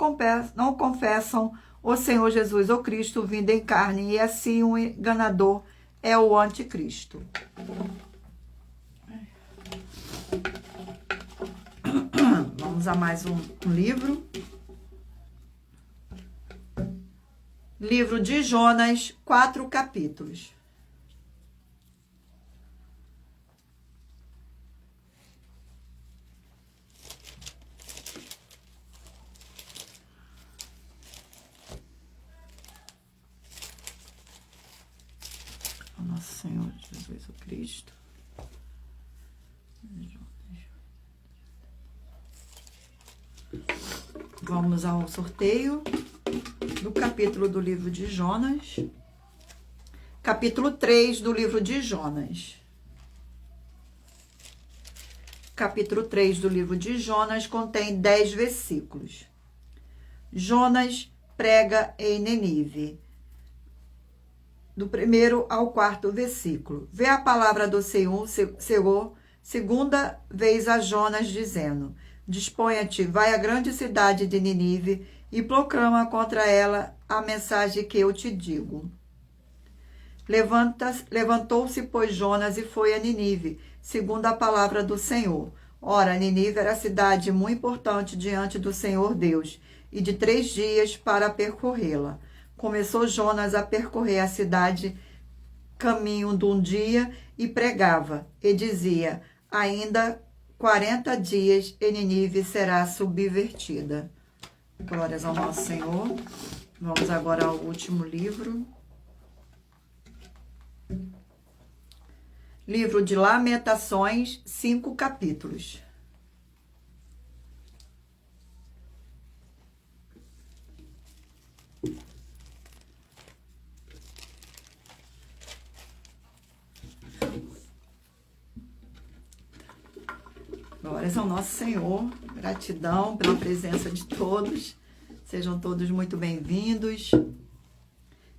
confessam o Senhor Jesus, o Cristo, vindo em carne, e assim um enganador é o anticristo. Vamos a mais um livro. Livro de Jonas, 4 capítulos. Nosso Senhor Jesus o Cristo. Vamos ao sorteio do capítulo do livro de Jonas. Capítulo 3 do livro de Jonas. Capítulo 3 do livro de Jonas contém 10 versículos. Jonas prega em Nínive. do 1º ao 4º versículo. Vê a palavra do Senhor, segunda vez a Jonas, dizendo: Disponha-te, vai à grande cidade de Ninive e proclama contra ela a mensagem que eu te digo. Levantou-se, pois, Jonas e foi a Ninive, segundo a palavra do Senhor. Ora, Ninive era cidade muito importante diante do Senhor Deus, e de 3 dias para percorrê-la. Começou Jonas a percorrer a cidade caminho de um dia e pregava, e dizia: ainda 40 dias e Ninive será subvertida. Glórias ao nosso Senhor. Vamos agora ao último livro. Livro de Lamentações, 5 capítulos. Glórias ao nosso Senhor. Gratidão pela presença de todos. Sejam todos muito bem-vindos.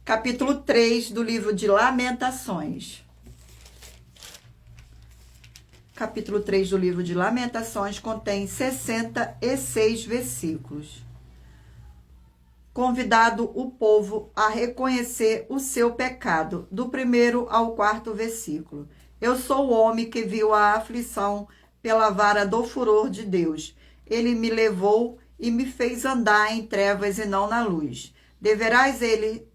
Capítulo 3 do livro de Lamentações. Capítulo 3 do livro de Lamentações contém 66 versículos. Convidado o povo a reconhecer o seu pecado, do 1º ao 4º versículo. Eu sou o homem que viu a aflição pela vara do furor de Deus. Ele me levou e me fez andar em trevas e não na luz. Deverás ele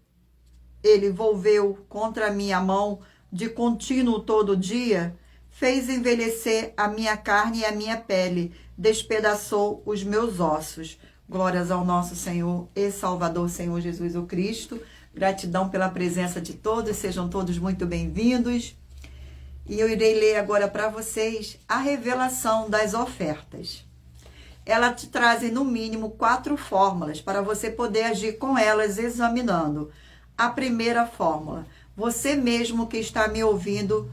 volveu contra a minha mão de contínuo todo dia, fez envelhecer a minha carne e a minha pele, despedaçou os meus ossos. Glórias ao nosso Senhor e Salvador, Senhor Jesus o Cristo. Gratidão pela presença de todos, sejam todos muito bem-vindos. E eu irei ler agora para vocês a revelação das ofertas. Ela te traz, no mínimo, 4 fórmulas para você poder agir com elas examinando. A primeira fórmula, você mesmo que está me ouvindo.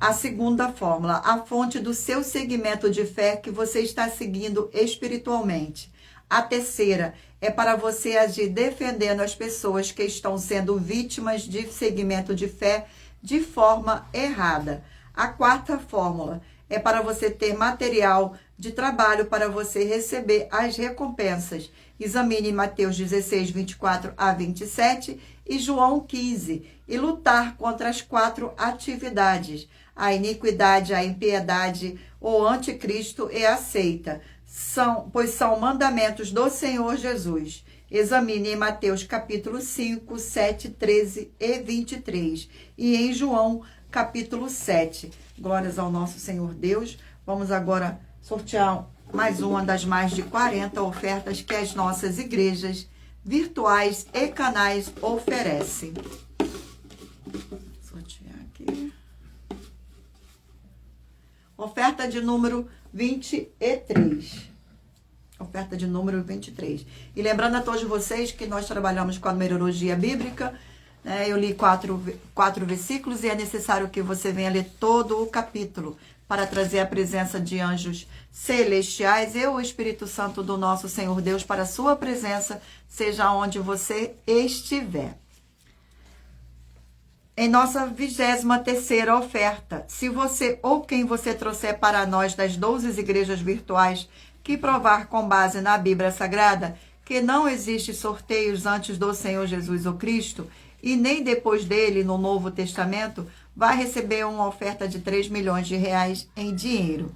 A segunda fórmula, a fonte do seu segmento de fé que você está seguindo espiritualmente. A terceira é para você agir defendendo as pessoas que estão sendo vítimas de segmento de fé de forma errada. A quarta fórmula é para você ter material de trabalho para você receber as recompensas. Examine Mateus 16, 24 a 27 e João 15 e lutar contra as 4 atividades. A iniquidade, a impiedade, o anticristo e a seita, pois são mandamentos do Senhor Jesus. Examine em Mateus capítulo 5, 7, 13 e 23 e em João capítulo 7. Glórias ao nosso Senhor Deus. Vamos agora sortear mais uma das mais de 40 ofertas que as nossas igrejas virtuais e canais oferecem. Sortear aqui. Oferta de número 23. Oferta de número 23. E lembrando a todos vocês que nós trabalhamos com a numerologia bíblica, né? Eu li 4 versículos e é necessário que você venha ler todo o capítulo para trazer a presença de anjos celestiais e o Espírito Santo do nosso Senhor Deus para a sua presença, seja onde você estiver. Em nossa 23ª oferta, se você ou quem você trouxer para nós das 12 igrejas virtuais que provar com base na Bíblia Sagrada que não existe sorteios antes do Senhor Jesus o Cristo e nem depois dele no Novo Testamento, vai receber uma oferta de 3 milhões de reais em dinheiro.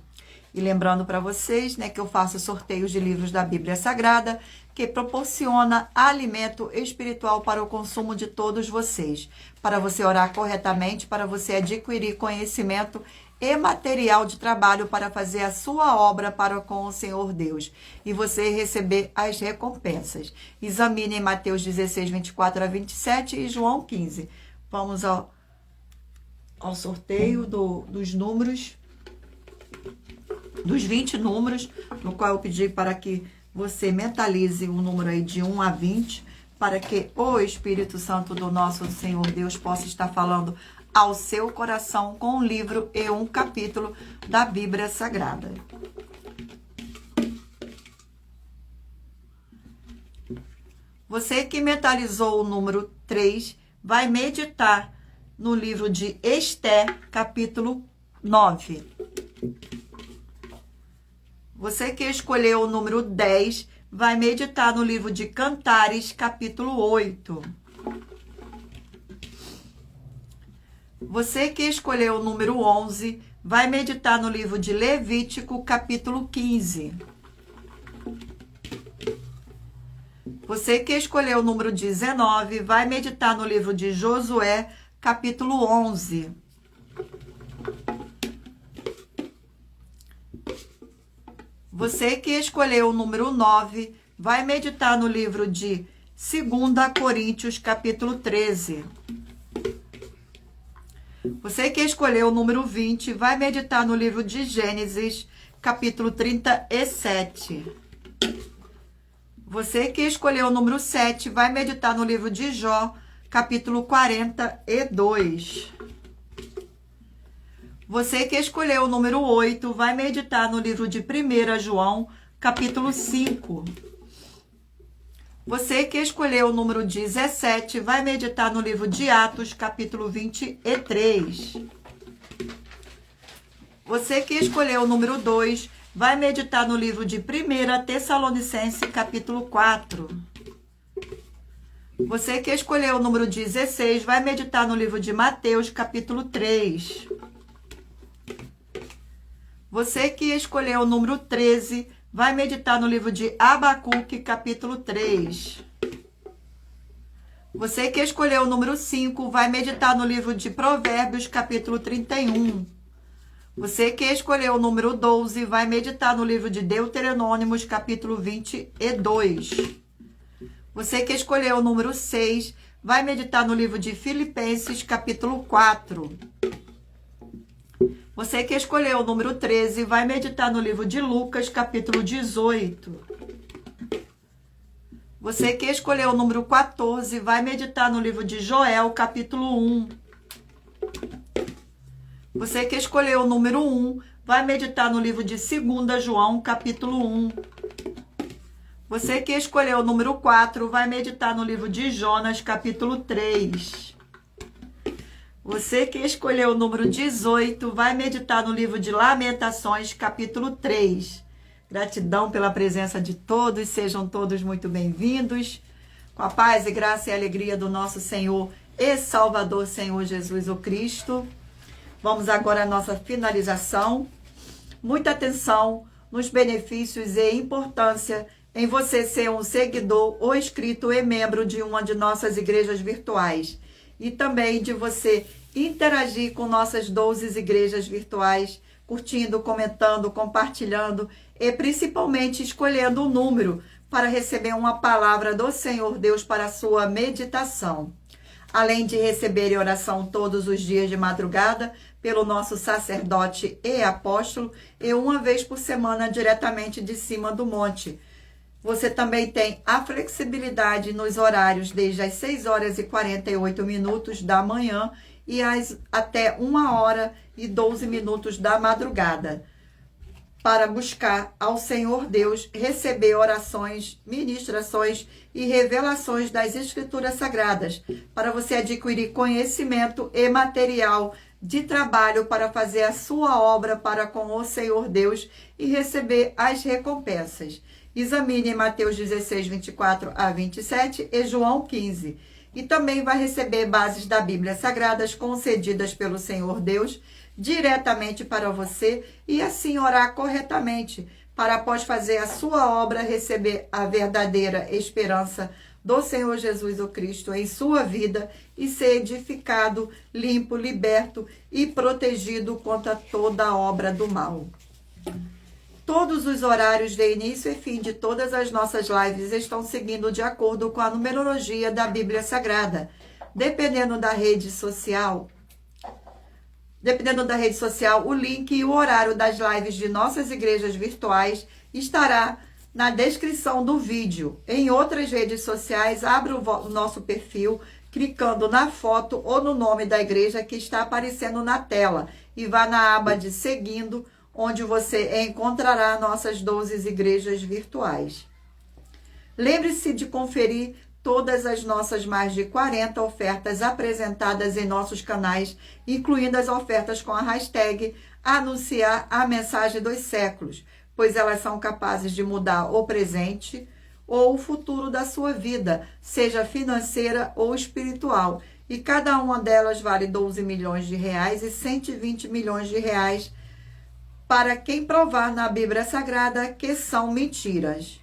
E lembrando para vocês, né, que eu faço sorteios de livros da Bíblia Sagrada, que proporciona alimento espiritual para o consumo de todos vocês, para você orar corretamente, para você adquirir conhecimento e material de trabalho para fazer a sua obra para com o Senhor Deus e você receber as recompensas. Examine em Mateus 16, 24 a 27 e João 15. Vamos ao sorteio dos números, dos 20 números, no qual eu pedi para que você mentalize o número aí de 1 a 20, para que o Espírito Santo do nosso Senhor Deus possa estar falando ao seu coração com um livro e um capítulo da Bíblia Sagrada. Você que mentalizou o número 3, vai meditar no livro de Esther, capítulo 9. Você que escolheu o número 10, vai meditar no livro de Cantares, capítulo 8. Você que escolheu o número 11, vai meditar no livro de Levítico, capítulo 15. Você que escolheu o número 19, vai meditar no livro de Josué, capítulo 11. Você que escolheu o número 9, vai meditar no livro de 2 Coríntios, capítulo 13. Você que escolheu o número 20, vai meditar no livro de Gênesis, capítulo 37. Você que escolheu o número 7, vai meditar no livro de Jó, capítulo 42. Você que escolheu o número 8, vai meditar no livro de 1 João, capítulo 5. Você que escolheu o número 17, vai meditar no livro de Atos, capítulo 23. Você que escolheu o número 2, vai meditar no livro de 1 Tessalonicenses, capítulo 4. Você que escolheu o número 16, vai meditar no livro de Mateus, capítulo 3. Você que escolheu o número 13, vai meditar no livro de Abacuque, capítulo 3. Você que escolheu o número 5, vai meditar no livro de Provérbios, capítulo 31. Você que escolheu o número 12, vai meditar no livro de Deuteronômios, capítulo 22. Você que escolheu o número 6, vai meditar no livro de Filipenses, capítulo 4. Você que escolheu o número 13, vai meditar no livro de Lucas, capítulo 18. Você que escolheu o número 14, vai meditar no livro de Joel, capítulo 1. Você que escolheu o número 1, vai meditar no livro de 2 João, capítulo 1. Você que escolheu o número 4, vai meditar no livro de Jonas, capítulo 3. Você que escolheu o número 18, vai meditar no livro de Lamentações, capítulo 3. Gratidão pela presença de todos, sejam todos muito bem-vindos. Com a paz e graça e alegria do nosso Senhor e Salvador, Senhor Jesus o Cristo. Vamos agora à nossa finalização. Muita atenção nos benefícios e importância em você ser um seguidor ou inscrito e membro de uma de nossas igrejas virtuais. E também de você interagir com nossas 12 igrejas virtuais, curtindo, comentando, compartilhando e principalmente escolhendo um número para receber uma palavra do Senhor Deus para a sua meditação. Além de receber oração todos os dias de madrugada pelo nosso sacerdote e apóstolo e uma vez por semana diretamente de cima do monte. Você também tem a flexibilidade nos horários desde as 6 horas e 48 minutos da manhã e até 1 hora e 12 minutos da madrugada, para buscar ao Senhor Deus, receber orações, ministrações e revelações das Escrituras Sagradas, para você adquirir conhecimento e material de trabalho para fazer a sua obra para com o Senhor Deus e receber as recompensas. Examine Mateus 16, 24 a 27 e João 15. E também vai receber bases da Bíblia Sagradas concedidas pelo Senhor Deus diretamente para você e assim orar corretamente para, após fazer a sua obra, receber a verdadeira esperança do Senhor Jesus o Cristo em sua vida e ser edificado, limpo, liberto e protegido contra toda obra do mal. Todos os horários de início e fim de todas as nossas lives estão seguindo de acordo com a numerologia da Bíblia Sagrada. Dependendo da rede social, o link e o horário das lives de nossas igrejas virtuais estará na descrição do vídeo. Em outras redes sociais, abra o nosso perfil, clicando na foto ou no nome da igreja que está aparecendo na tela e vá na aba de Seguindo, onde você encontrará nossas 12 igrejas virtuais. Lembre-se de conferir todas as nossas mais de 40 ofertas apresentadas em nossos canais, incluindo as ofertas com a hashtag Anunciar a Mensagem dos Séculos, pois elas são capazes de mudar o presente ou o futuro da sua vida, seja financeira ou espiritual. E cada uma delas vale 12 milhões de reais e 120 milhões de reais para quem provar na Bíblia Sagrada que são mentiras.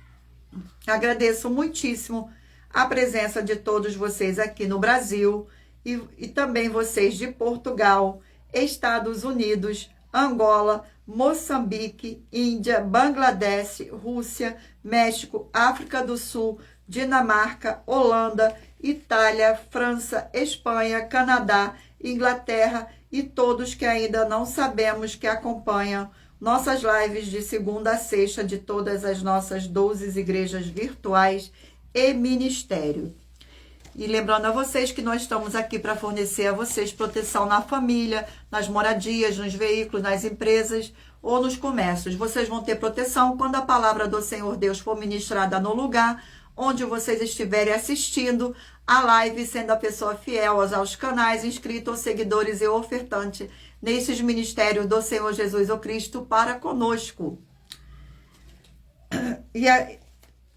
Agradeço muitíssimo a presença de todos vocês aqui no Brasil e também vocês de Portugal, Estados Unidos, Angola, Moçambique, Índia, Bangladesh, Rússia, México, África do Sul, Dinamarca, Holanda, Itália, França, Espanha, Canadá, Inglaterra e todos que ainda não sabemos que acompanham nossas lives de segunda a sexta de todas as nossas 12 igrejas virtuais e ministério. E lembrando a vocês que nós estamos aqui para fornecer a vocês proteção na família, nas moradias, nos veículos, nas empresas ou nos comércios. Vocês vão ter proteção quando a palavra do Senhor Deus for ministrada no lugar onde vocês estiverem assistindo a live, sendo a pessoa fiel aos canais, inscritos, seguidores e ofertante nesses ministérios do Senhor Jesus o Cristo para conosco.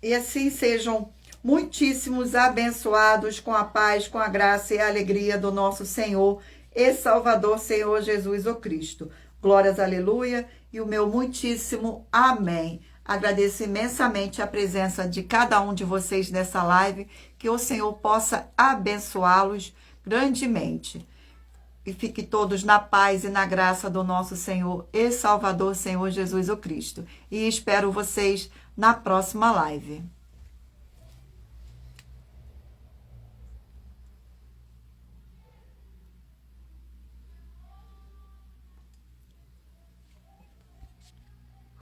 E assim sejam muitíssimos abençoados com a paz, com a graça e a alegria do nosso Senhor e Salvador, Senhor Jesus o Cristo. Glórias, aleluia, e o meu muitíssimo amém. Agradeço imensamente a presença de cada um de vocês nessa live, que o Senhor possa abençoá-los grandemente. E fiquem todos na paz e na graça do nosso Senhor e Salvador, Senhor Jesus o Cristo. E espero vocês na próxima live.